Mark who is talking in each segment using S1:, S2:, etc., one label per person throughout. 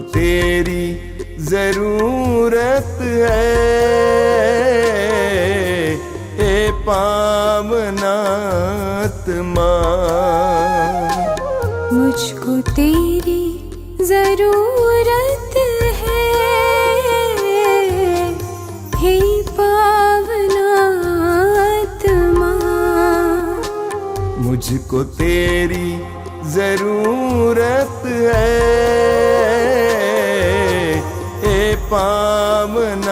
S1: तेरी जरूरत है, ए पावनात्मा।
S2: मुझको तेरी जरूरत है, हे पावनात्मा।
S1: मुझको तेरी जरूरत है, ए पावनात्मा।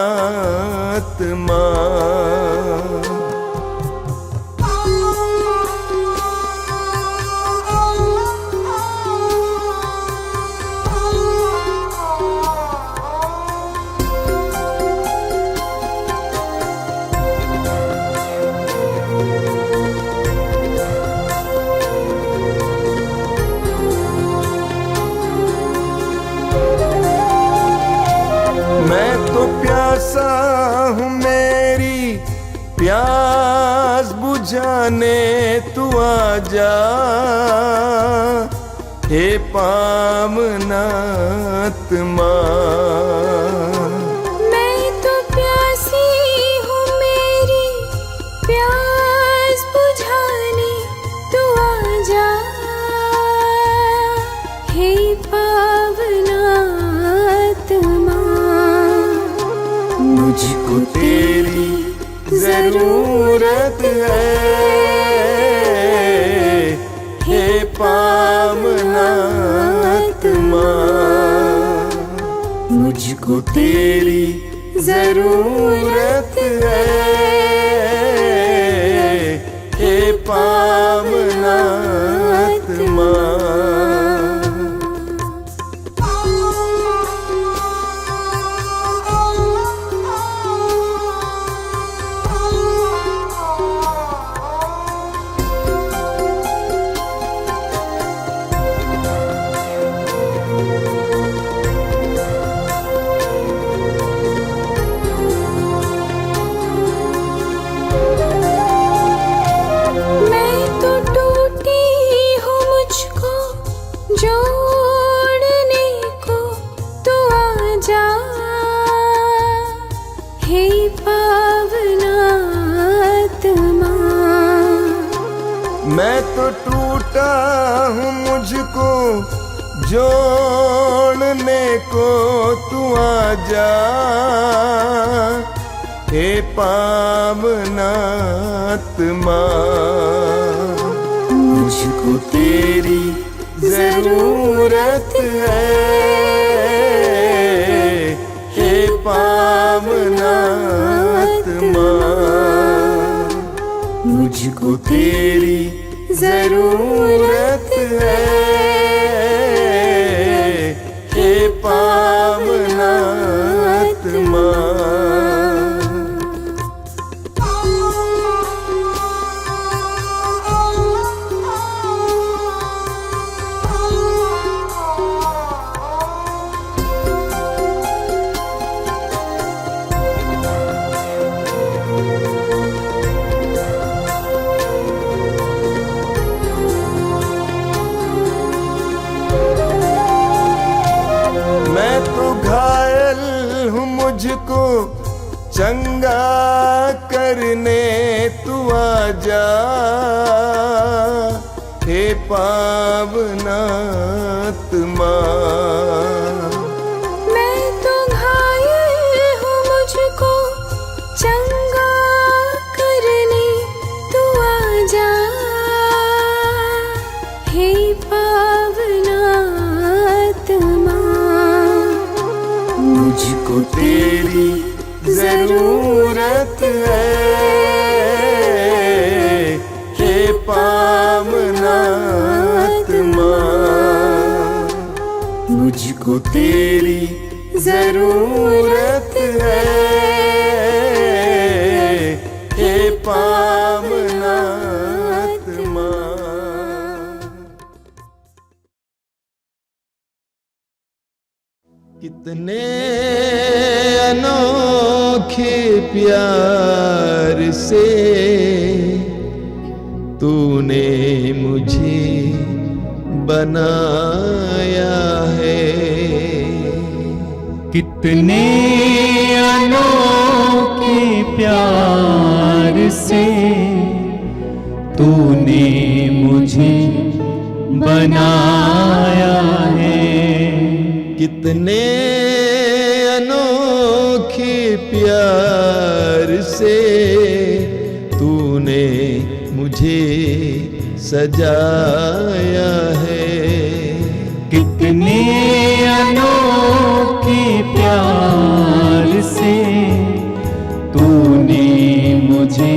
S1: मैं तो प्यासा हूँ, मेरी प्यास बुझाने तू आजा, हे पावनात्मा।
S2: मैं तो प्यासी हूँ, मेरी प्यास बुझाने तू आजा, हे पावनात्मा।
S1: मुझको तेरी जरूरत है, हे पावनात्मा। मुझको तेरी जरूरत है, हे पावनात्मा।
S2: जोड़ने को तू आजा, हे पावनात्मा।
S1: मैं तो टूटा हूँ, मुझको जोड़ने को तू आजा, हे पावनात्मा। मुझको तेरी जरूरत है, हे पावनात्मा। मुझको तेरी जरूरत है, हे पावनात्मा। मुझको चंगा करने तू आजा, हे पावनात्मा।
S2: मैं तो घायल हूँ, मुझको चंगा करने तू आजा, हे पावनात्मा।
S1: मुझको तेरी जरूरत है, हे पावनात्मा। मुझको तेरी जरूरत है, हे पावनात्मा। कितने अनोखे प्यार से तूने मुझे बनाया है,
S3: कितने अनोखे प्यार से तूने मुझे बनाया है।
S4: कितने अनोखे प्यार से तूने मुझे सजाया है।
S3: कितने अनोखे प्यार से तूने मुझे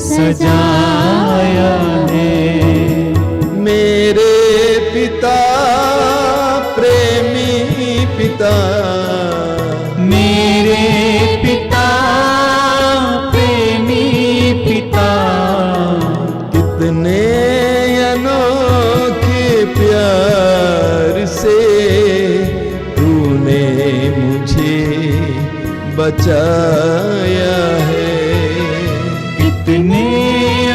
S3: सजाया है।
S4: मेरे पिता प्रेमी पिता,
S3: मेरे पिता प्रेमी पिता,
S4: कितने अनोखे प्यार से तूने मुझे बचाया है।
S3: कितने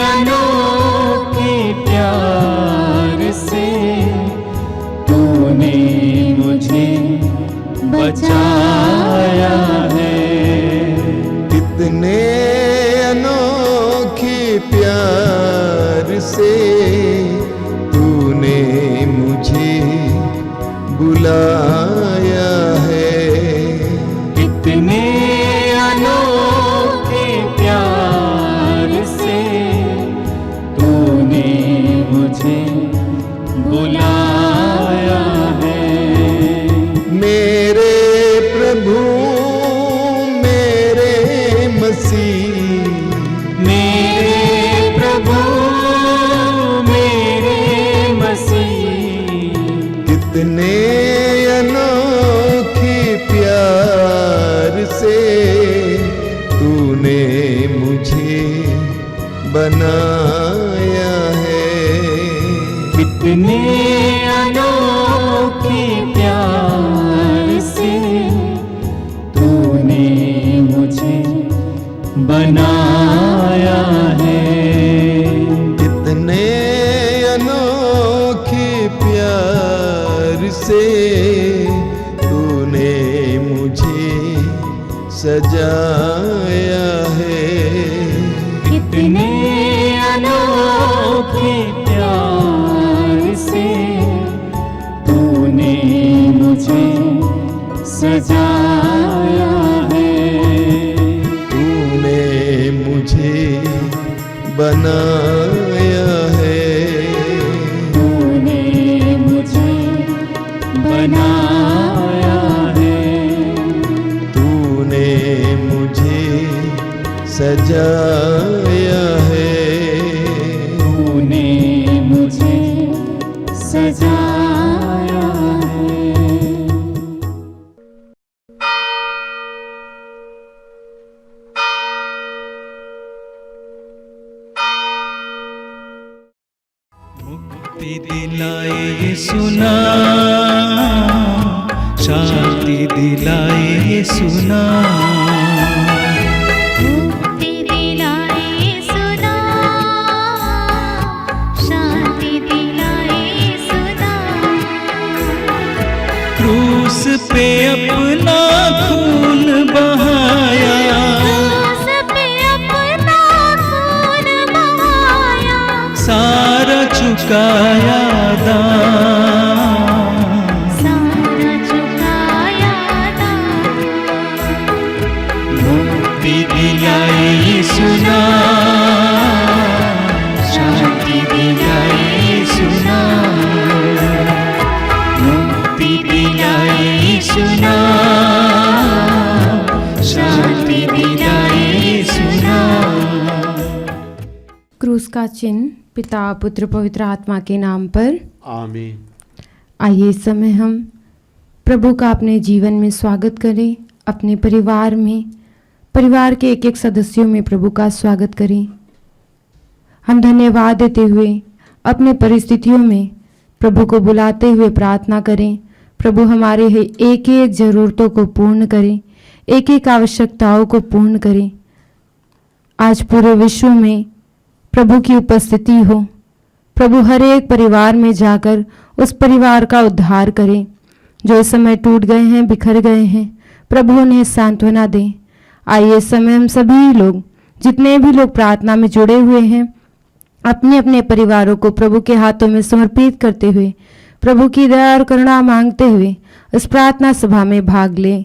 S3: अनोखे प्यार से तूने मुझे बचाया है।
S4: कितने अनोखे प्यार से तूने मुझे बुलाया है।
S3: कितने अनोखे प्यार से तूने मुझे बुलाया है।
S4: मेरे प्रभु मेरे मसीह,
S3: मेरे प्रभु मेरे मसीह,
S4: कितने अनोखे प्यार से तूने मुझे बनाया है।
S3: कितने अनोखे प्यार से तूने मुझे बनाया है।
S4: कितने अनोखे प्यार से तूने मुझे सजाया है।
S3: कितने अनोखे प्यार से तूने मुझे सजाया है।
S4: तूने मुझे बनाया है।
S3: तूने मुझे बनाया है।
S4: तूने मुझे सजाया है।
S3: तूने मुझे सजाया है। मुक्ति दिलाए यीशु नाम, शांति दिलाए यीशु नाम।
S2: मुक्ति दिलाए यीशु नाम, शांति दिलाए यीशु नाम।
S3: क्रूस पे अपना खून बहाया,
S2: क्रूस पे अपना खून बहाया,
S3: सारा चुकाया दाम।
S2: सारा चुकाया दाम।
S3: मुक्ति दिलाए यीशु नाम, शांति दिलाए यीशु नाम। मुक्ति दिलाए यीशु नाम, शांति दिलाए यीशु नाम।
S5: क्रूस का चिन्ह पिता पुत्र पवित्र आत्मा के नाम पर
S4: आमीन।
S5: आइए इस समय हम प्रभु का अपने जीवन में स्वागत करें। अपने परिवार में, परिवार के एक एक सदस्यों में प्रभु का स्वागत करें। हम धन्यवाद देते हुए अपने परिस्थितियों में प्रभु को बुलाते हुए प्रार्थना करें। प्रभु हमारे एक एक ज़रूरतों को पूर्ण करें, एक एक आवश्यकताओं को पूर्ण करें। आज पूरे विश्व में प्रभु की उपस्थिति हो। प्रभु हर एक परिवार में जाकर उस परिवार का उद्धार करें। जो इस समय टूट गए हैं, बिखर गए हैं, प्रभु उन्हें सांत्वना दें। आइए इस समय हम सभी लोग, जितने भी लोग प्रार्थना में जुड़े हुए हैं, अपने अपने परिवारों को प्रभु के हाथों में समर्पित करते हुए, प्रभु की दया और करुणा मांगते हुए इस प्रार्थना सभा में भाग लें।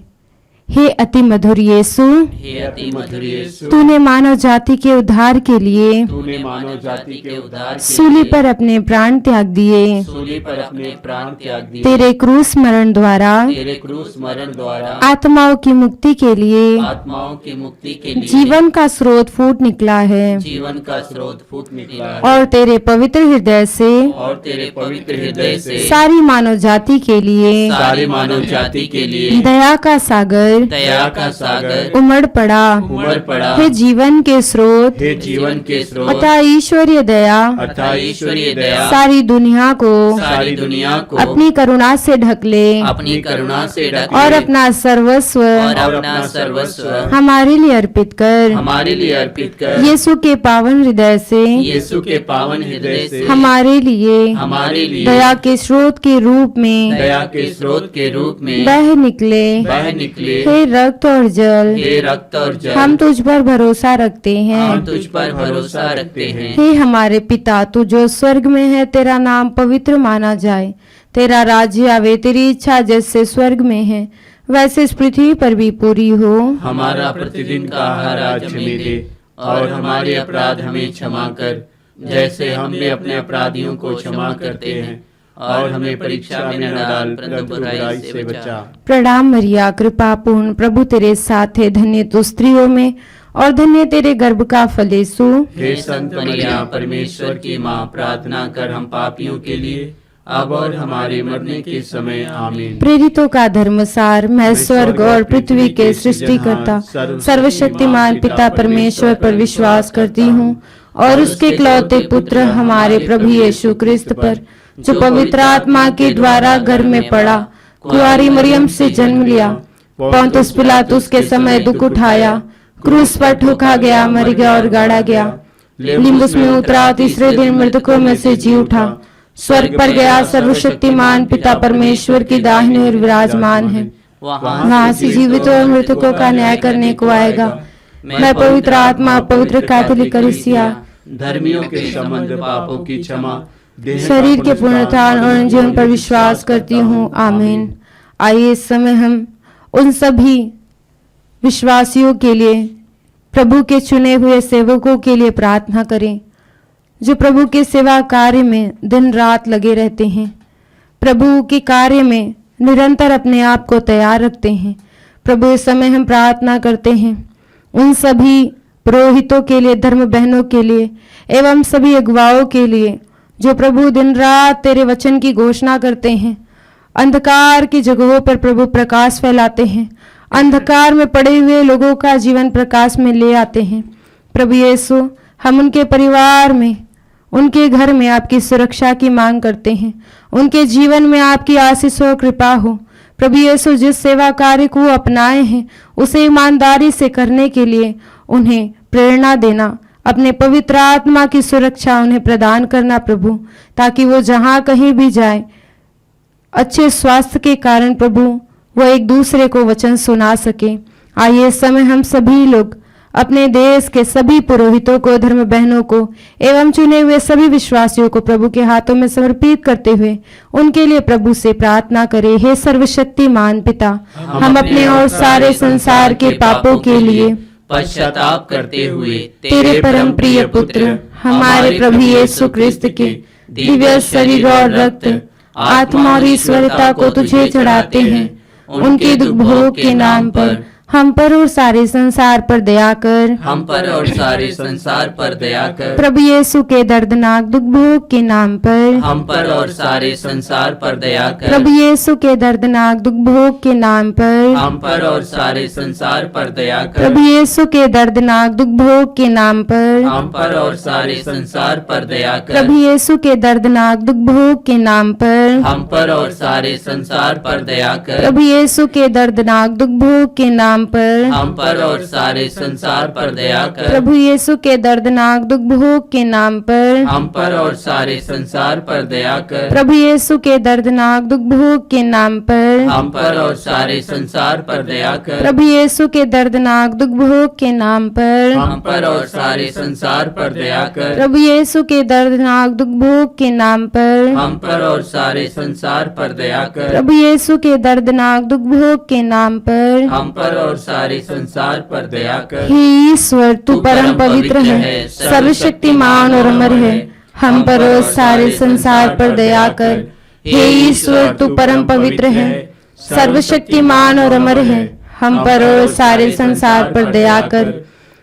S5: हे अति मधुर यीशु,
S3: हे अति मधुर यीशु,
S5: तूने मानव जाति के उद्धार के लिए
S3: तूने मानव जाति के उद्धार के
S5: सूली
S3: लिए
S5: पर अपने प्राण त्याग दिए।
S3: सूली पर अपने प्राण त्याग दिए।
S5: तेरे क्रूस मरण द्वारा
S3: तेरे क्रूस मरण द्वारा
S5: आत्माओं की मुक्ति के लिए
S3: आत्माओं की मुक्ति के लिए
S5: जीवन का स्रोत फूट निकला है
S3: जीवन का स्रोत फूट निकला है।
S5: और तेरे पवित्र हृदय से
S3: और तेरे पवित्र हृदय से
S5: सारी मानव जाति के लिए
S3: सारी मानव जाति के लिए
S5: दया का सागर
S3: दया का सागर
S5: उमड़ पड़ा।
S3: उमड़ पड़ा।
S5: हे जीवन के स्रोत
S3: हे जीवन के स्रोत
S5: अतः ईश्वरीय दया
S3: अतः ईश्वरीय दया
S5: सारी दुनिया को
S3: सारी दुनिया को
S5: अपनी करुणा से ढक ले
S3: अपनी करुणा से ढक
S5: और
S3: ले
S5: अपना सर्वस्व
S3: और अपना सर्वस्व
S5: हमारे लिए अर्पित कर।
S3: हमारे लिए अर्पित कर।
S5: यीशु के पावन हृदय से
S3: यीशु के पावन हृदय से
S5: हमारे लिए
S3: हमारे लिए
S5: दया के स्रोत के रूप में
S3: दया के स्रोत के रूप में
S5: बह निकले।
S3: बह निकले।
S5: हे रक्त और जल,
S3: हे रक्त और जल,
S5: हम तुझ पर भरोसा रखते
S3: हम
S5: हैं।
S3: तुझ पर भरोसा रखते हैं।
S5: हे हमारे पिता, तू जो स्वर्ग में है, तेरा नाम पवित्र माना जाए। तेरा राज्य आवे, तेरी इच्छा जैसे स्वर्ग में है वैसे इस पृथ्वी पर भी पूरी हो।
S3: हमारा प्रतिदिन का आहार आज हमें दे और हमारे अपराध हमें क्षमा कर, जैसे हमने अपने अपराधियों को क्षमा करते हैं, और हमें परीक्षा में न डाल परंतु बुराई से बचा।
S5: प्रणाम मरिया, कृपा पूर्ण, प्रभु तेरे साथ है। धन्य तू स्त्रियों में और धन्य तेरे गर्भ का फल यीशु।
S3: हे संत मरिया, परमेश्वर की माँ, प्रार्थना कर हम पापियों के लिए अब और हमारे मरने के समय। आमीन।
S5: प्रेरितों का धर्मसार, मैं स्वर्ग और पृथ्वी के सृष्टिकर्ता सर्वशक्तिमान पिता परमेश्वर पर विश्वास करती हूँ और उसके इकलौते पुत्र हमारे प्रभु यीशु क्रिस्त पर, जो पवित्र आत्मा के द्वारा घर में पड़ा, कुंवारी मरियम से जन्म लिया, पोंतुस पिलातुस के समय दुख उठाया, क्रूस पर ठोका गया, मर गया और गाड़ा गया, लिम्बुस में उतरा, तीसरे दिन मृतकों में से जी उठा, स्वर्ग पर गया, सर्वशक्तिमान पिता परमेश्वर की दाहिनी ओर विराजमान है, वहाँ से जीवितों और मृतकों का न्याय करने को आएगा। मैं पवित्र आत्मा, पवित्र कैथोलिक कलीसिया,
S3: धर्मियों के संबंध, पापों की क्षमा,
S5: शरीर के पुनरुत्थान और जीवन पर विश्वास करती हूँ। आमीन। आइए इस समय हम उन सभी विश्वासियों के लिए, प्रभु के चुने हुए सेवकों के लिए प्रार्थना करें, जो प्रभु के सेवा कार्य में दिन रात लगे रहते हैं, प्रभु के कार्य में निरंतर अपने आप को तैयार रखते हैं। प्रभु इस समय हम प्रार्थना करते हैं उन सभी पुरोहितों के लिए, धर्म बहनों के लिए एवं सभी अगुवाओं के लिए, जो प्रभु दिन रात तेरे वचन की घोषणा करते हैं, अंधकार की जगहों पर प्रभु प्रकाश फैलाते हैं, अंधकार में पड़े हुए लोगों का जीवन प्रकाश में ले आते हैं। प्रभु यीशु, हम उनके परिवार में, उनके घर में आपकी सुरक्षा की मांग करते हैं, उनके जीवन में आपकी आशीष और कृपा हो। प्रभु यीशु, जिस सेवा कार्य को अपनाए हैं उसे ईमानदारी से करने के लिए उन्हें प्रेरणा देना, अपने पवित्र आत्मा की सुरक्षा उन्हें प्रदान करना प्रभु, ताकि वो जहाँ कहीं भी जाए अच्छे स्वास्थ्य के कारण प्रभु वो एक दूसरे को वचन सुना सके। आइए इस समय हम सभी लोग अपने देश के सभी पुरोहितों को, धर्म बहनों को एवं चुने हुए सभी विश्वासियों को प्रभु के हाथों में समर्पित करते हुए उनके लिए प्रभु से प्रार्थना करें। हे सर्वशक्तिमान पिता, हम अपने और सारे संसार के पापों के लिए
S3: पश्चाताप करते हुए
S5: तेरे परम प्रिय पुत्र हमारे प्रभु यीशु क्रिस्त के दिव्य शरीर और रक्त, आत्मा और ईश्वरता को तुझे चढ़ाते हैं। उनके दुख भोग के नाम पर हम पर और सारे संसार पर दया कर।
S3: हम पर और सारे संसार पर दया कर।
S5: प्रभु यीशु के दर्दनाक दुख भोग के नाम पर
S3: हम पर और सारे संसार पर दया कर।
S5: प्रभु यीशु के दर्दनाक दुख भोग के नाम पर
S3: हम पर और सारे संसार पर दया कर।
S5: प्रभु यीशु के दर्दनाक दुख भोग के नाम पर
S3: हम पर और सारे संसार पर दया कर।
S5: प्रभु यीशु के दर्दनाक दुख भोग के नाम पर
S3: हम पर और सारे संसार पर दया कर।
S5: प्रभु यीशु के दर्दनाक दुख भोग के नाम पर
S3: हम पर और सारे संसार पर दया कर।
S5: प्रभु यीशु के दर्दनाक दुख भोग के नाम पर
S3: हम पर और सारे संसार पर दया कर।
S5: प्रभु यीशु के दर्दनाक दुख भोग के नाम पर
S3: हम पर और सारे संसार पर दया कर।
S5: प्रभु यीशु के दर्दनाक दुख भोग के नाम पर
S3: हम पर और सारे संसार पर दया कर।
S5: प्रभु यीशु के दर्दनाक दुख भोग के नाम पर
S3: हम पर और सारे संसार पर दया कर।
S5: प्रभु यीशु के दर्दनाक दुख भोग के नाम पर
S3: हम पर और सारे संसार पर दया कर।
S5: हे ईश्वर, तू परम पवित्र है, सर्वशक्तिमान और अमर है, हम पर और सारे संसार पर दया कर। हे ईश्वर, तू परम पवित्र है, सर्वशक्तिमान और अमर है, हम पर और सारे संसार पर दया कर।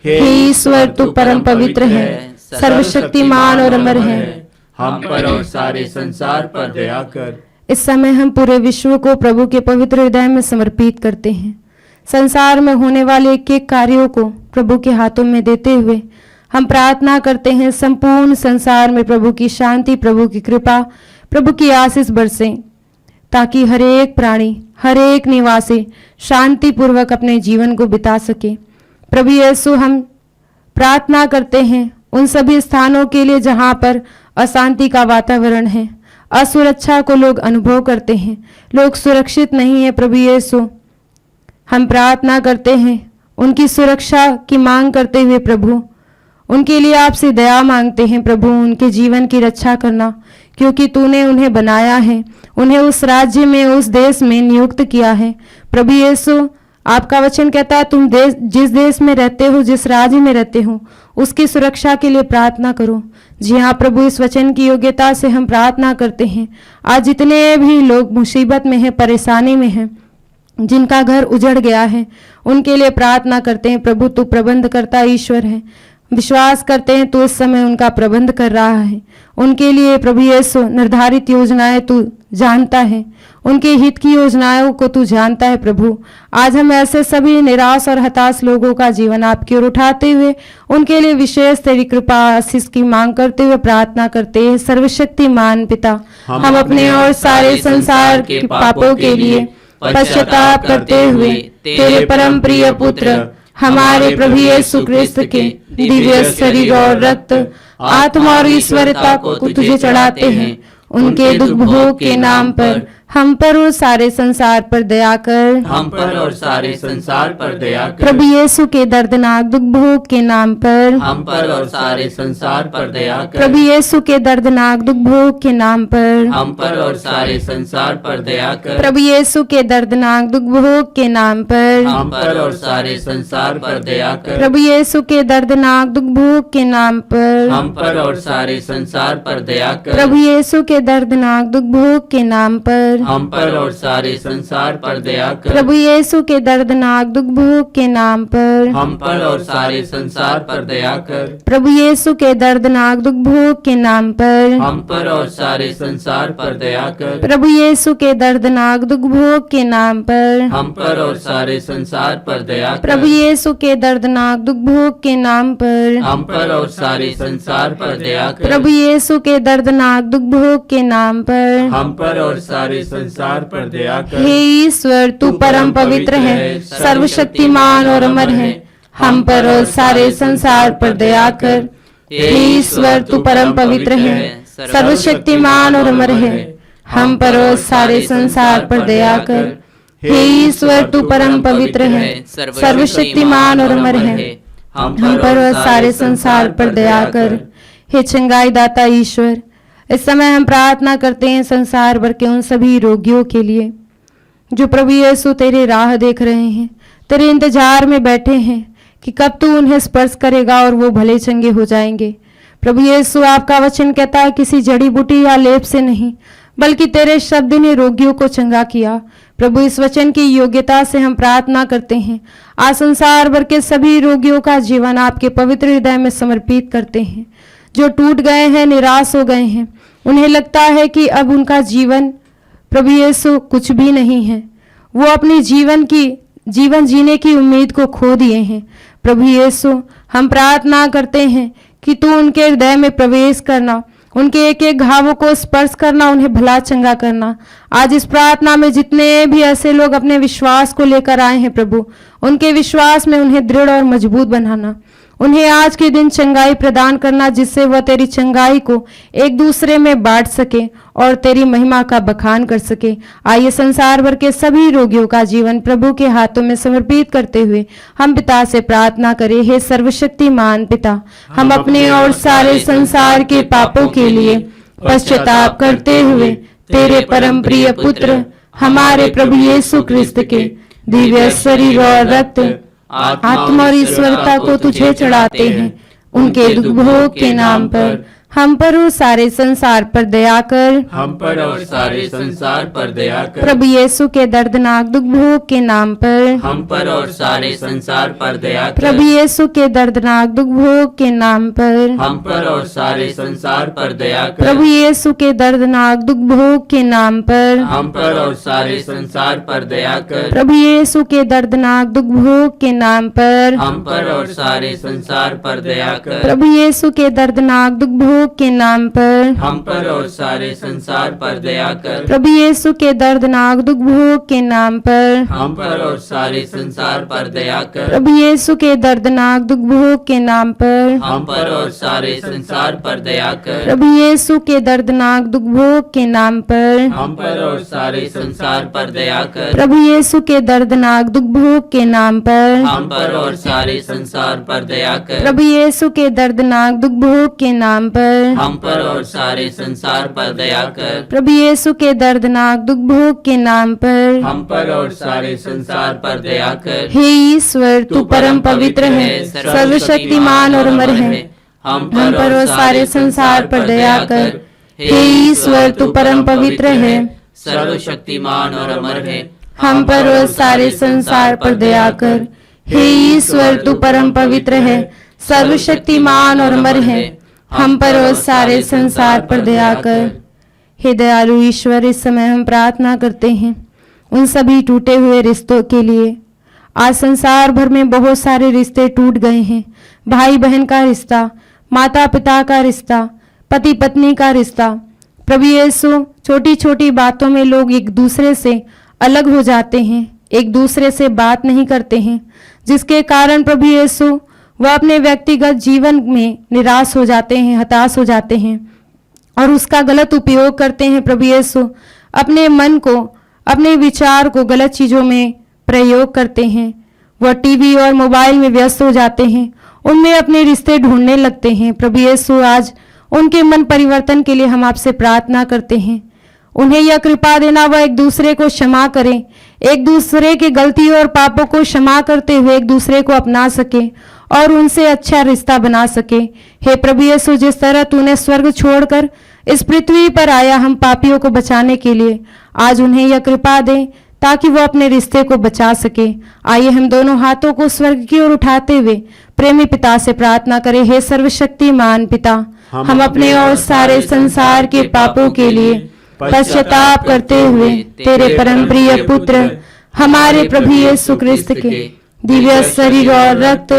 S5: हे ईश्वर, तू परम पवित्र है, सर्वशक्तिमान और अमर है,
S3: हम पर और सारे संसार पर दया कर।
S5: इस समय हम पूरे विश्व को प्रभु के पवित्र हृदय में समर्पित करते हैं। संसार में होने वाले एक एक कार्यों को प्रभु के हाथों में देते हुए हम प्रार्थना करते हैं, संपूर्ण संसार में प्रभु की शांति, प्रभु की कृपा, प्रभु की आशीष बरसे, ताकि हर एक प्राणी, हर एक निवासी शांति पूर्वक अपने जीवन को बिता सके। प्रभु यीशु, हम प्रार्थना करते हैं उन सभी स्थानों के लिए जहाँ पर अशांति का वातावरण है, असुरक्षा को लोग अनुभव करते हैं, लोग सुरक्षित नहीं है। प्रभु यीशु, हम प्रार्थना करते हैं उनकी सुरक्षा की मांग करते हुए प्रभु, उनके लिए आपसे दया मांगते हैं प्रभु, उनके जीवन की रक्षा करना, क्योंकि तूने उन्हें बनाया है, उन्हें उस राज्य में, उस देश में नियुक्त किया है। प्रभु यीशु, आपका वचन कहता है तुम जिस देश में रहते हो, जिस राज्य में रहते हो, उसकी सुरक्षा के लिए प्रार्थना करो। जी हाँ प्रभु, इस वचन की योग्यता से हम प्रार्थना करते हैं। आज जितने भी लोग मुसीबत में हैं, परेशानी में हैं, जिनका घर उजड़ गया है, उनके लिए प्रार्थना करते हैं प्रभु, तू प्रबंध करता ईश्वर है। विश्वास करते हैं तू इस समय उनका प्रबंध कर रहा है। उनके लिए प्रभु यीशु निर्धारित योजनाएं तू जानता है, उनके हित की योजनाओं को तू जानता है प्रभु। आज हम ऐसे सभी निराश और हताश लोगों का जीवन आपकी ओर उठाते हुए उनके लिए विशेष तेरी कृपा आशीष की मांग करते हुए प्रार्थना करते हैं। सर्वशक्तिमान पिता, हम अपने और सारे संसार के पापों के लिए पश्चाताप करते हुए तेरे परम प्रिय पुत्र हमारे प्रभु यीशु क्रिस्त के दिव्य शरीर और रक्त, आत्मा और ईश्वरता को तुझे चढ़ाते हैं। उनके दुख भोग के नाम पर हम पर और सारे संसार पर दया कर।
S3: हम पर और सारे संसार पर दया कर।
S5: प्रभु यीशु के दर्दनाक दुख भोग के नाम पर
S3: हम पर और सारे संसार पर दया कर।
S5: प्रभु यीशु के दर्दनाक दुख भोग के नाम पर
S3: हम पर और सारे संसार पर दया कर।
S5: प्रभु यीशु के दर्दनाक दुख भोग के नाम पर
S3: हम पर और सारे संसार पर दया कर।
S5: प्रभु यीशु के दर्दनाक दुख भोग के नाम पर
S3: हम पर और सारे संसार पर दया कर।
S5: प्रभु यीशु के दर्दनाक दुख भोग के नाम पर
S3: हम पर और सारे संसार पर दया कर।
S5: प्रभु यीशु के दर्दनाक दुख भोग के नाम पर
S3: हम पर और सारे संसार पर दया कर।
S5: प्रभु यीशु के दर्दनाक दुख भोग के नाम पर
S3: हम पर और सारे संसार पर दया कर।
S5: प्रभु यीशु के दर्दनाक दुख भोग के नाम पर
S3: हम पर और सारे संसार पर दया कर।
S5: प्रभु यीशु के दर्दनाक दुख भोग के नाम पर
S3: हम पर और सारे संसार पर दया कर।
S5: प्रभु यीशु के दर्दनाक दुख भोग के नाम पर
S3: हम पर और सारे संसार पर दया कर।
S5: हे ईश्वर, तू परम पवित्र है, सर्वशक्तिमान और अमर है, हम पर और सारे संसार पर दया कर। हे ईश्वर, तू परम पवित्र है, सर्वशक्तिमान और अमर है, हम पर और सारे संसार पर दया कर। हे ईश्वर, तू परम पवित्र है, सर्वशक्तिमान और अमर है, हम पर और सारे संसार पर दया कर। हे चंगाई दाता ईश्वर, इस समय हम प्रार्थना करते हैं संसार भर के उन सभी रोगियों के लिए जो प्रभु यीशु तेरे राह देख रहे हैं, तेरे इंतजार में बैठे हैं कि कब तू उन्हें स्पर्श करेगा और वो भले चंगे हो जाएंगे। प्रभु यीशु, आपका वचन कहता है किसी जड़ी बूटी या लेप से नहीं, बल्कि तेरे शब्द ने रोगियों को चंगा किया। प्रभु, इस वचन की योग्यता से हम प्रार्थना करते हैं, आज संसार भर के सभी रोगियों का जीवन आपके पवित्र हृदय में समर्पित करते हैं। जो टूट गए हैं, निराश हो गए हैं, उन्हें लगता है कि अब उनका जीवन प्रभु यीशु कुछ भी नहीं है, वो अपनी जीवन जीने की उम्मीद को खो दिए हैं। प्रभु यीशु, हम प्रार्थना करते हैं कि तू उनके हृदय में प्रवेश करना, उनके एक एक घावों को स्पर्श करना, उन्हें भला चंगा करना। आज इस प्रार्थना में जितने भी ऐसे लोग अपने विश्वास को लेकर आए हैं प्रभु, उनके विश्वास में उन्हें दृढ़ और मजबूत बनाना, उन्हें आज के दिन चंगाई प्रदान करना, जिससे वह तेरी चंगाई को एक दूसरे में बांट सके और तेरी महिमा का बखान कर सके। आइए संसार भर के सभी रोगियों का जीवन प्रभु के हाथों में समर्पित करते हुए हम पिता से प्रार्थना करें। हे सर्वशक्तिमान पिता, हम अपने और सारे संसार के पापों के लिए पश्चाताप करते हुए तेरे परम प्रिय पुत्र हमारे प्रभु यीशु क्रिस्त के दिव्य शरीर और रक्त, आत्मा और ईश्वरता को तुझे चढ़ाते हैं। उनके दुख भोग के नाम पर हम पर और सारे संसार पर दया कर।
S3: हम पर और सारे संसार पर दया कर।
S5: प्रभु यीशु के दर्दनाक दुख भोग के नाम पर
S3: हम पर और सारे संसार पर दया कर।
S5: प्रभु यीशु के दर्दनाक दुख भोग के नाम पर
S3: हम पर और सारे संसार पर दया कर।
S5: प्रभु यीशु के दर्दनाक दुख भोग के नाम पर
S3: हम पर और सारे संसार पर दया कर।
S5: प्रभु यीशु के दर्दनाक दुख भोग के नाम पर
S3: हम पर और सारे संसार पर दया कर।
S5: प्रभु यीशु के दर्दनाक दुख भोग के नाम पर
S3: हम पर और सारे संसार पर दया कर।
S5: प्रभु यीशु के दर्दनाक दुख भोग के नाम पर
S3: हम पर और सारे संसार पर दया कर।
S5: प्रभु यीशु के दर्दनाक दुख भोग के नाम पर
S3: हम पर और सारे संसार पर दया कर।
S5: प्रभु यीशु के दर्दनाक दुख भोग के नाम पर
S3: हम पर और सारे संसार पर दया कर।
S5: प्रभु यीशु के दर्दनाक दुख भोग के नाम पर
S3: हम पर और सारे संसार पर दया कर।
S5: प्रभु यीशु के दर्दनाक दुख भोग के नाम पर
S3: हम पर और सारे संसार पर दया कर।
S5: प्रभु यीशु के दर्दनाक दुख भोग के नाम पर
S3: हम पर और सारे संसार पर दया कर।
S5: हे ईश्वर, तू परम पवित्र है, सर्वशक्तिमान और अमर है।
S3: हम
S5: पर और सारे संसार पर दया कर। हे ईश्वर, तू परम पवित्र है,
S3: सर्वशक्तिमान और अमर है।
S5: हम पर और सारे संसार पर दया कर। हे ईश्वर, तू परम पवित्र है, सर्वशक्तिमान और अमर है। हम पर और सारे संसार पर दया कर। हे दयालु ईश्वर, इस समय हम प्रार्थना करते हैं उन सभी टूटे हुए रिश्तों के लिए। आज संसार भर में बहुत सारे रिश्ते टूट गए हैं। भाई बहन का रिश्ता, माता पिता का रिश्ता, पति पत्नी का रिश्ता। प्रभु यीशु, छोटी छोटी बातों में लोग एक दूसरे से अलग हो जाते हैं, एक दूसरे से बात नहीं करते हैं, जिसके कारण प्रभु यीशु वह अपने व्यक्तिगत जीवन में निराश हो जाते हैं, हताश हो जाते हैं और उसका गलत उपयोग करते हैं। प्रभु यीशु अपने मन को, अपने विचार को गलत चीज़ों में प्रयोग करते हैं। वह टीवी और मोबाइल में व्यस्त हो जाते हैं, उनमें अपने रिश्ते ढूंढने लगते हैं। प्रभु यीशु, आज उनके मन परिवर्तन के लिए हम आपसे प्रार्थना करते हैं। उन्हें यह कृपा देना वह एक दूसरे को क्षमा करें, एक दूसरे की गलती और पापों को क्षमा करते हुए एक दूसरे को अपना सके और उनसे अच्छा रिश्ता बना सके। हे प्रभु यीशु, जिस तरह तूने स्वर्ग छोड़कर इस पृथ्वी पर आया हम पापियों को बचाने के लिए, आज उन्हें यह कृपा दे ताकि वो अपने रिश्ते को बचा सके। आइए हम दोनों हाथों को स्वर्ग की ओर उठाते हुए प्रेमी पिता से प्रार्थना करें। हे सर्वशक्तिमान पिता, हम अपने और सारे संसार के पापों के लिए पश्चाताप करते हुए तेरे परम प्रिय पुत्र हमारे प्रभु यीशु क्रिस्त के दिव्य शरीर और रक्त,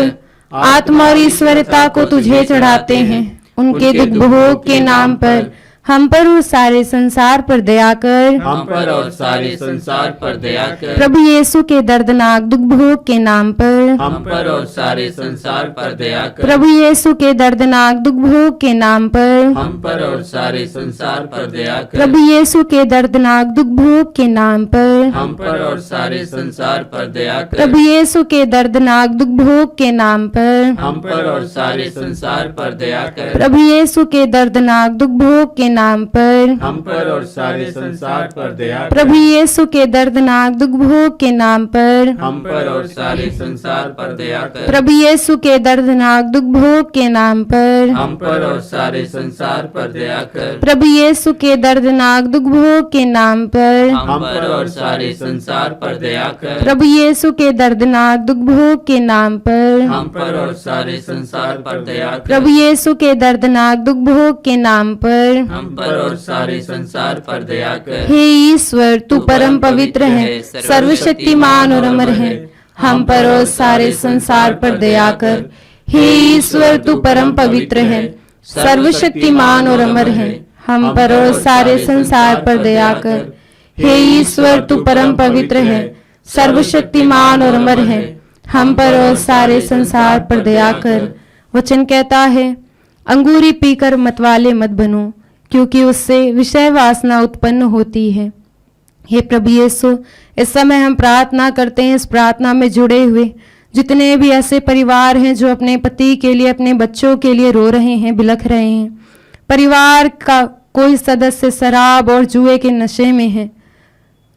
S5: आत्मा और ईश्वरता को तुझे चढ़ाते हैं। उनके दुख भोग के नाम पर हम पर और सारे संसार पर दया कर।
S3: हम पर और सारे संसार पर दया कर।
S5: प्रभु यीशु के दर्दनाक दुख भोग के नाम पर
S3: हम पर और सारे संसार पर दया कर।
S5: प्रभु यीशु के दर्दनाक दुख भोग के नाम पर
S3: हम पर और सारे संसार पर दया कर।
S5: प्रभु यीशु के दर्दनाक दुख भोग के नाम पर
S3: हम पर और सारे संसार पर दया कर।
S5: प्रभु यीशु के दर्दनाक दुख भोग के नाम पर
S3: हम पर और सारे संसार पर दया कर।
S5: प्रभु यीशु के दर्दनाक दुख भोग के नाम पर
S3: हम पर और सारे संसार पर दया कर।
S5: प्रभु यीशु के दर्दनाक दुख भोग के नाम पर
S3: हम पर और सारे संसार पर दया कर।
S5: प्रभु यीशु के दर्दनाक दुख भोग के नाम पर
S3: हम पर और सारे संसार पर दया कर।
S5: प्रभु यीशु के दर्दनाक दुख भोग के नाम पर
S3: हम पर और सारे संसार पर दया कर।
S5: प्रभु यीशु के दर्दनाक दुख भोग के नाम पर
S3: हम पर और सारे संसार पर दया कर।
S5: प्रभु यीशु के दर्दनाक दुख भोग के नाम पर
S3: हम पर और सारे संसार पर दया कर।
S5: हे ईश्वर, तू परम पवित्र है, सर्वशक्तिमान और अमर है। हम पर और सारे संसार पर दया कर। हे ईश्वर, तू परम पवित्र है, सर्वशक्तिमान और अमर है। हम पर और सारे संसार पर दया कर। हे ईश्वर, तू परम पवित्र है, सर्वशक्तिमान और अमर है। हम पर और सारे संसार पर दया कर। वचन कहता है, अंगूरी पीकर मतवाले मत बनो, क्योंकि उससे विषय वासना उत्पन्न होती है। हे प्रभु यीशु, इस समय हम प्रार्थना करते हैं, इस प्रार्थना में जुड़े हुए जितने भी ऐसे परिवार हैं जो अपने पति के लिए, अपने बच्चों के लिए रो रहे हैं, बिलख रहे हैं, परिवार का कोई सदस्य शराब और जुए के नशे में है,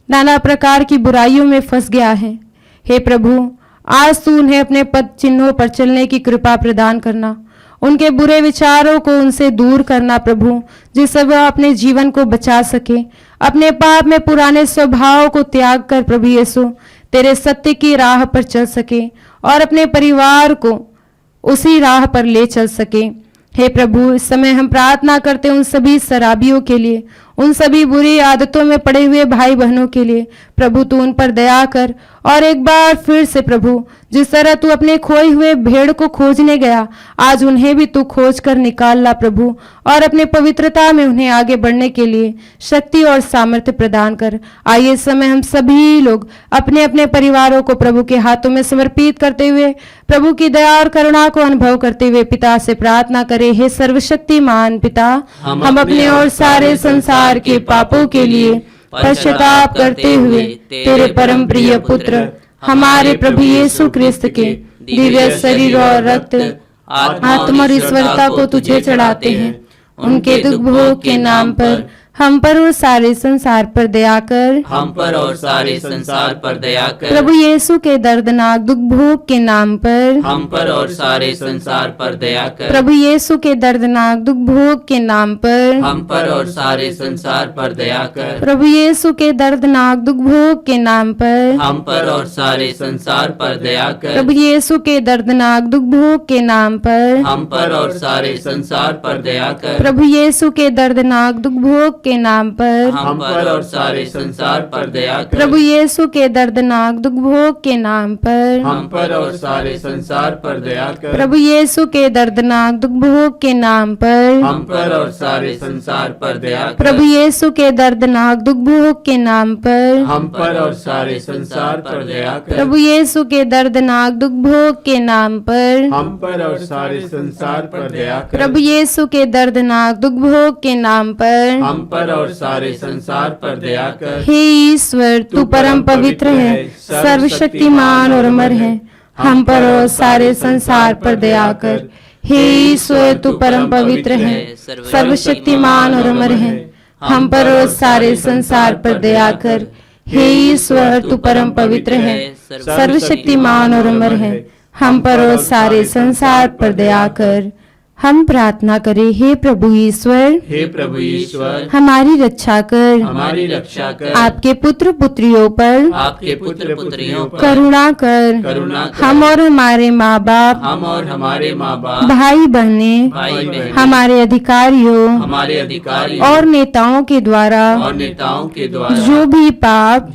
S5: नाना प्रकार की बुराइयों में फंस गया है। हे प्रभु, आज तू उन्हें अपने पद चिन्हों पर चलने की कृपा प्रदान करना, उनके बुरे विचारों को उनसे दूर करना प्रभु, जिससे वह अपने जीवन को बचा सके, अपने पाप में पुराने स्वभाव को त्याग कर प्रभु यीशु तेरे सत्य की राह पर चल सके और अपने परिवार को उसी राह पर ले चल सके। हे प्रभु, इस समय हम प्रार्थना करते हैं उन सभी शराबियों के लिए, उन सभी बुरी आदतों में पड़े हुए भाई बहनों के लिए। प्रभु, तू उन पर दया कर और एक बार फिर से प्रभु, जिस तरह तू अपने खोए हुए भेड़ को खोजने गया, आज उन्हें भी तू खोज कर निकाल ला प्रभु, और अपने पवित्रता में उन्हें आगे बढ़ने के लिए शक्ति और सामर्थ्य प्रदान कर। आइए इस समय हम सभी लोग अपने अपने परिवारों को प्रभु के हाथों में समर्पित करते हुए प्रभु की दया और करुणा को अनुभव करते हुए पिता से प्रार्थना करें। हे सर्वशक्तिमान पिता, हम अपने और सारे संसार के पापों के लिए पश्चाताप करते हुए तेरे परम प्रिय पुत्र हमारे प्रभु यीशु क्रिस्त के दिव्य शरीर और रक्त, आत्मा और ईश्वरता को तुझे चढ़ाते हैं। उनके दुख भोग के नाम पर हम पर और सारे संसार पर दया कर।
S3: हम पर और सारे संसार पर दया कर।
S5: प्रभु यीशु के दर्दनाक दुख भोग के नाम पर
S3: हम पर और सारे संसार पर दया कर।
S5: प्रभु यीशु के दर्दनाक दुख भोग के नाम पर
S3: हम पर और सारे संसार पर दया कर।
S5: प्रभु यीशु के दर्दनाक दुख भोग के नाम पर
S3: हम पर और सारे संसार पर दया कर।
S5: प्रभु यीशु के दर्दनाक दुख भोग के नाम पर
S3: हम पर और सारे संसार पर दया कर।
S5: प्रभु यीशु के दर्दनाक दुख भोग के नाम पर
S3: हम पर और सारे संसार पर दया कर।
S5: प्रभु यीशु के दर्दनाक दुख भोग के नाम पर
S3: हम पर और सारे संसार पर दया कर।
S5: प्रभु यीशु के दर्दनाक दुख भोग के नाम पर
S3: हम पर और सारे संसार पर दया कर।
S5: प्रभु यीशु के दर्दनाक दुख भोग के नाम पर
S3: हम पर और सारे संसार पर दया कर।
S5: प्रभु यीशु के दर्दनाक दुख भोग के नाम पर
S3: हम पर और सारे संसार पर दया कर।
S5: प्रभु यीशु के दर्दनाक दुख भोग के नाम पर
S3: हम पर और सारे संसार पर दया कर।
S5: हे ईश्वर, तू परम पवित्र है, सर्वशक्तिमान और अमर है, हम पर और सारे संसार पर दया कर। हे ईश्वर, तू परम पवित्र है, सर्वशक्तिमान और अमर है, हम पर और सारे संसार पर दया कर। हे ईश्वर, तू परम पवित्र है, सर्वशक्तिमान और अमर है, हम पर और सारे संसार पर दया कर। हम प्रार्थना करें। हे प्रभु ईश्वर,
S3: हे प्रभु ईश्वर,
S5: हमारी रक्षा कर,
S3: हमारी रक्षा कर।
S5: आपके पुत्र पुत्रियों पर
S3: आपके पुत्र पुत्रियों पर
S5: करुणा कर।
S3: करुणा कर।
S5: हम और हमारे माँ बाप,
S3: हम और हमारे माँ बाप,
S5: भाई बहने,
S3: भाई बहन,
S5: हमारे अधिकारियों
S3: हमारे अधिकारी
S5: और नेताओं के द्वारा
S3: और नेताओं के द्वारा
S5: जो भी पाप,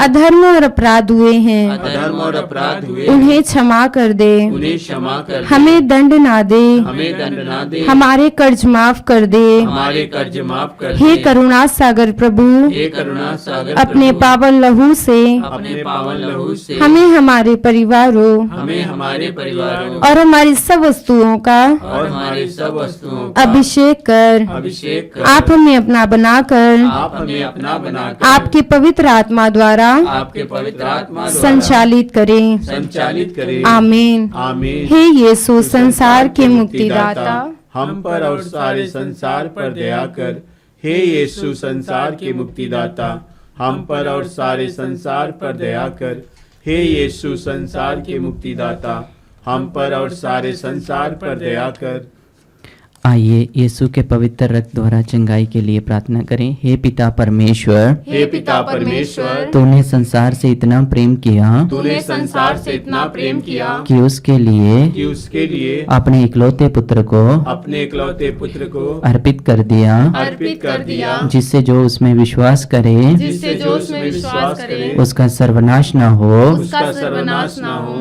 S5: अधर्म और अपराध हुए हैं,
S3: अधर्म और अपराध हुए,
S5: उन्हें क्षमा कर दे।
S3: उन्हें क्षमा कर दे।
S5: हमें दंड ना दे,
S3: हमें दंड ना दे।
S5: हमारे कर्ज माफ कर दे।
S3: हमारे कर्ज माफ कर दे।
S5: हे करुणा सागर प्रभु,
S3: हे करुणा सागर
S5: अपने
S3: प्रभु,
S5: पावन लहू से
S3: अपने पावन लहू से
S5: हमें, हमारे परिवारों
S3: हमें, हमारे परिवारों
S5: और हमारी सब वस्तुओं का
S3: और हमारी सब वस्तुओं का
S5: अभिषेक कर।
S3: अभिषेक कर।
S5: आप हमें अपना बनाकर
S3: आप हमें अपना बनाकर
S5: आपके पवित्र आत्मा द्वारा
S3: आपके पवित्र आत्मा द्वारा
S5: संचालित करें।
S3: संचालित करें।
S5: आमीन।
S3: आमीन।
S5: हे यीशु, संसार के मुक्तिदाता,
S3: हम पर और सारे संसार पर दया कर। हे यीशु, संसार के मुक्तिदाता, हम पर और सारे संसार पर दया कर। हे यीशु, संसार के मुक्तिदाता, हम पर और सारे संसार पर दया कर।
S6: आइए यीशु के पवित्र रक्त द्वारा चंगाई के लिए प्रार्थना करें। हे पिता परमेश्वर,
S3: हे पिता परमेश्वर,
S6: तूने संसार से इतना प्रेम किया
S3: तूने संसार से इतना प्रेम किया
S6: कि उसके लिए अपने इकलौते पुत्र को
S3: अपने इकलौते पुत्र को
S6: अर्पित कर दिया, जिससे जो उसमें विश्वास करे उसका सर्वनाश न हो,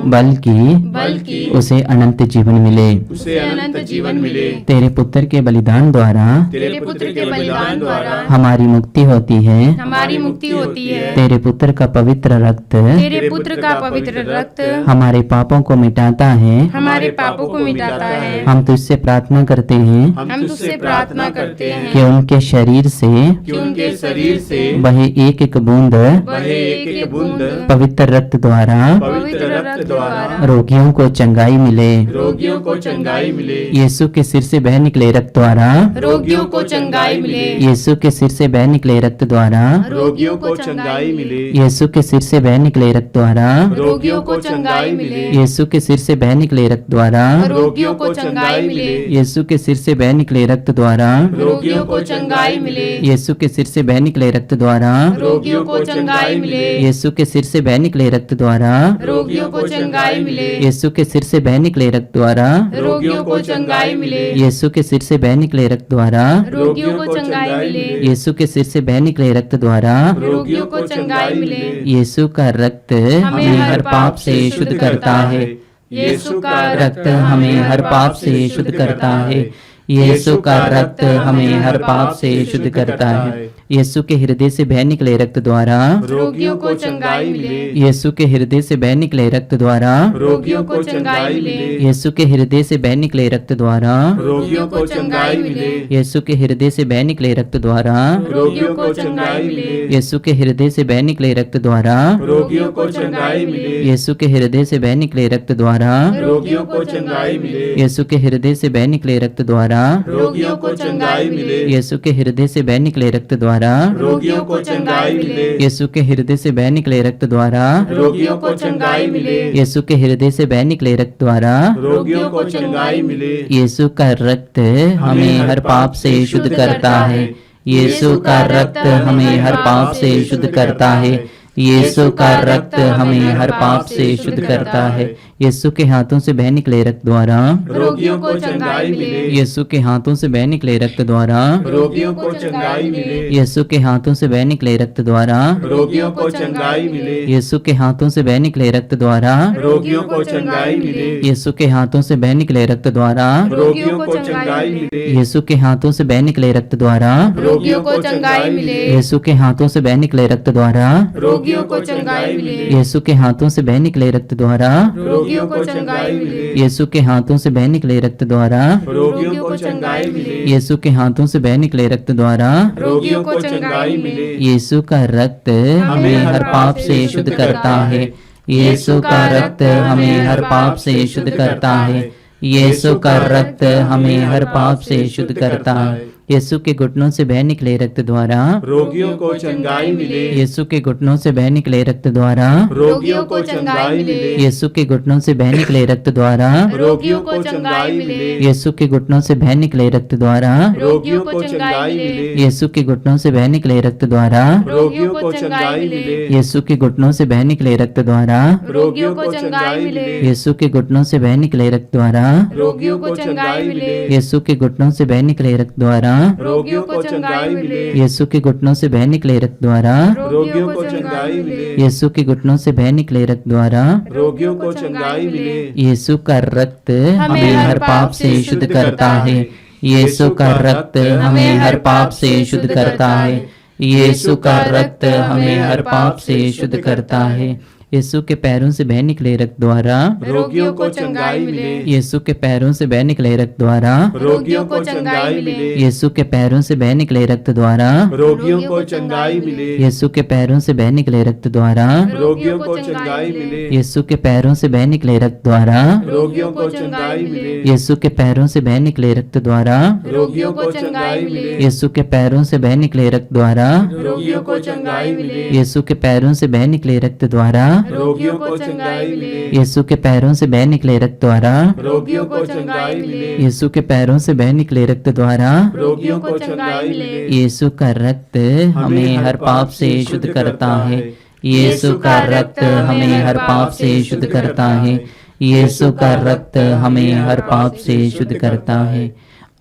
S3: बल्कि
S6: बल्कि उसे अनंत जीवन मिले।
S3: उसे अनंत जीवन मिले।
S6: तेरे पुत्र के बलिदान द्वारा
S3: तेरे पुत्र के बलिदान द्वारा
S6: हमारी मुक्ति होती है।
S2: हमारी मुक्ति होती है।
S6: तेरे पुत्र का पवित्र रक्त
S2: तेरे पुत्र का पवित्र रक्त
S6: हमारे पापों को मिटाता है।
S2: हमारे पापों को मिटाता है।
S6: हम तुझसे प्रार्थना करते हैं
S2: हम तुझसे प्रार्थना करते हैं
S6: कि उनके शरीर से
S3: कि उनके शरीर से
S6: बहे एक एक बूंद
S3: बहे एक एक बूंद
S6: पवित्र रक्त द्वारा
S3: पवित्र रक्त द्वारा
S6: रोगियों को चंगाई मिले।
S3: रोगियों को चंगाई मिले।
S6: यीशु के सिर से बह निकले रक्त द्वारा
S2: रोगियों को चंगाई मिले।
S6: यीशु के सिर से बह निकले रक्त द्वारा
S3: रोगियों को चंगाई मिले।
S6: यीशु के सिर से बह निकले रक्त द्वारा
S2: रोगियों को चंगाई मिले।
S6: यीशु के सिर से बह निकले रक्त द्वारा
S2: रोगियों को चंगाई मिले।
S6: यीशु के सिर से बह निकले रक्त द्वारा
S2: रोगियों को चंगाई मिले।
S6: यीशु के सिर से बह निकले रक्त द्वारा
S2: रोगियों को चंगाई मिले।
S6: यीशु के सिर से बह निकले रक्त द्वारा
S2: रोगियों को चंगाई मिले।
S6: यीशु के सिर से बह निकले रक्त द्वारा
S2: रोगियों को चंगाई मिले।
S6: यीशु के सिर से बह निकले रक्त द्वारा
S2: रोगियों को चंगाई मिले।
S6: यीशु के सिर से बह निकले रक्त द्वारा
S2: रोगियों को चंगाई मिले।
S6: यीशु का रक्त हमें हर पाप से शुद्ध करता है।
S2: यीशु का
S6: रक्त हमें हर पाप से शुद्ध करता है। यीशु का रक्त हमें हर पाप से शुद्ध करता है। यीशु के हृदय से बह निकले रक्त द्वारा
S2: रोगियों को चंगाई मिले।
S6: यीशु के हृदय से बह निकले रक्त द्वारा
S3: रोगियों को चंगाई मिले।
S6: यीशु के हृदय से बह निकले रक्त द्वारा
S3: रोगियों को चंगाई मिले।
S6: यीशु के हृदय से बह निकले रक्त द्वारा
S3: रोगियों को चंगाई मिले।
S6: यीशु के हृदय से बह निकले रक्त द्वारा
S3: रोगियों को चंगाई मिले।
S6: यीशु के हृदय से बह निकले रक्त द्वारा
S3: रोगियों को चंगाई मिले।
S6: यीशु के हृदय से बह निकले रक्त द्वारा
S3: रोगियों को चंगाई मिले।
S6: यीशु के हृदय से बह निकले रक्त द्वारा
S3: रोगियों को चंगाई मिले।
S6: यीशु के हृदय से बह निकले रक्त द्वारा
S3: रोगियों को चंगाई मिले।
S6: यीशु के हृदय से बह निकले रक्त द्वारा
S3: रोगियों को चंगाई मिले।
S6: यीशु का रक्त हमें हर पाप से शुद्ध करता है। यीशु का रक्त हमें हर पाप से शुद्ध करता है। यीशु का रक्त हमें हर पाप से शुद्ध करता है। यीशु के हाथों से बह निकले रक्त द्वारा
S3: रोगियों को चंगाई मिले।
S6: यीशु के हाथों से बह निकले रक्त द्वारा
S3: रोगियों को चंगाई मिले।
S6: यीशु के हाथों से बह निकले रक्त द्वारा
S3: रोगियों को चंगाई मिले।
S6: यीशु के हाथों से बह निकले रक्त द्वारा
S3: रोगियों को चंगाई मिले।
S6: यीशु के हाथों से बह निकले रक्त द्वारा
S3: रोगियों को चंगाई मिले।
S6: यीशु के हाथों से बह निकले रक्त द्वारा
S2: रोगियों को चंगाई मिले।
S6: यीशु के हाथों से बह निकले रक्त द्वारा
S2: रोगियों को चंगाई मिले।
S6: यीशु के हाथों से बह निकले रक्त द्वारा
S3: रोगियों को चंगाई मिले।
S6: यीशु के हाथों से बह निकले रक्त द्वारा
S3: रोगियों को चंगाई मिले।
S6: यीशु के हाथों से बह निकले रक्त द्वारा
S3: रोगियों को चंगाई मिले।
S6: यीशु का रक्त हमें हर पाप से शुद्ध करता है। यीशु का रक्त हमें हर पाप से शुद्ध करता है। यीशु का रक्त हमें हर पाप से शुद्ध करता है। यीशु के घुटनों से बह निकले रक्त द्वारा
S3: रोगियों को चंगाई मिले।
S6: यीशु के घुटनों से बह निकले रक्त द्वारा
S3: रोगियों को चंगाई मिले।
S6: यीशु के घुटनों से बह निकले रक्त द्वारा
S3: रोगियों को चंगाई मिले।
S6: यीशु के घुटनों से बह निकले रक्त द्वारा
S3: रोगियों को चंगाई मिले।
S6: यीशु के घुटनों से बह निकले रक्त द्वारा
S3: रोगियों को चंगाई मिले।
S6: यीशु के घुटनों से बह निकले रक्त द्वारा
S3: रोगियों को चंगाई मिले।
S6: यीशु के घुटनों से बह निकले रक्त द्वारा
S3: रोगियों को चंगाई मिले।
S6: यीशु के घुटनों से बह निकले रक्त द्वारा
S3: रोगियों को चंगाई मिले।
S6: यीशु के घुटनों से बह निकले रक्त द्वारा
S3: रोगियों को चंगाई मिले।
S6: यीशु के घुटनों से बह निकले रक्त द्वारा
S3: रोगियों को चंगाई मिले।
S6: यीशु का रक्त हमें हर पाप से शुद्ध करता है। यीशु का रक्त हमें हर पाप से शुद्ध करता है। यीशु का रक्त हमें हर पाप से शुद्ध करता है। यीशु के पैरों से बह निकले रक्त द्वारा
S3: रोगियों को चंगाई मिले।
S6: यीशु के पैरों से बह निकले रक्त द्वारा
S3: रोगियों को चंगाई मिले।
S6: यीशु के पैरों से बह निकले रक्त द्वारा
S3: रोगियों को चंगाई मिले।
S6: यीशु के पैरों से बह निकले रक्त द्वारा
S3: रोगियों को चंगाई मिले।
S6: यीशु के पैरों से बह निकले रक्त द्वारा
S3: रोगियों को चंगाई मिले।
S6: यीशु के पैरों से बह निकले रक्त द्वारा
S3: रोगियों को चंगाई मिले।
S6: यीशु के पैरों से बह निकले रक्त द्वारा
S3: रोगियों को चंगाई मिले।
S6: यीशु के पैरों से बह निकले रक्त द्वारा
S3: रोगियों को चंगाई मिले।
S6: यीशु के पैरों से बह निकले रक्त द्वारा
S3: रोगियों को चंगाई मिले।
S6: यीशु के पैरों से बह निकले रक्त द्वारा
S3: रोगियों को चंगाई मिले।
S6: यीशु का रक्त हमें हर पाप से शुद्ध करता है। यीशु का रक्त हमें हर पाप से शुद्ध करता है। यीशु का रक्त हमें हर पाप से शुद्ध करता है।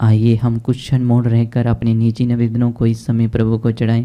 S6: आइए हम कुछ क्षण मौन रहकर अपने निजी निवेदनों को इस समय प्रभु को चढ़ाएं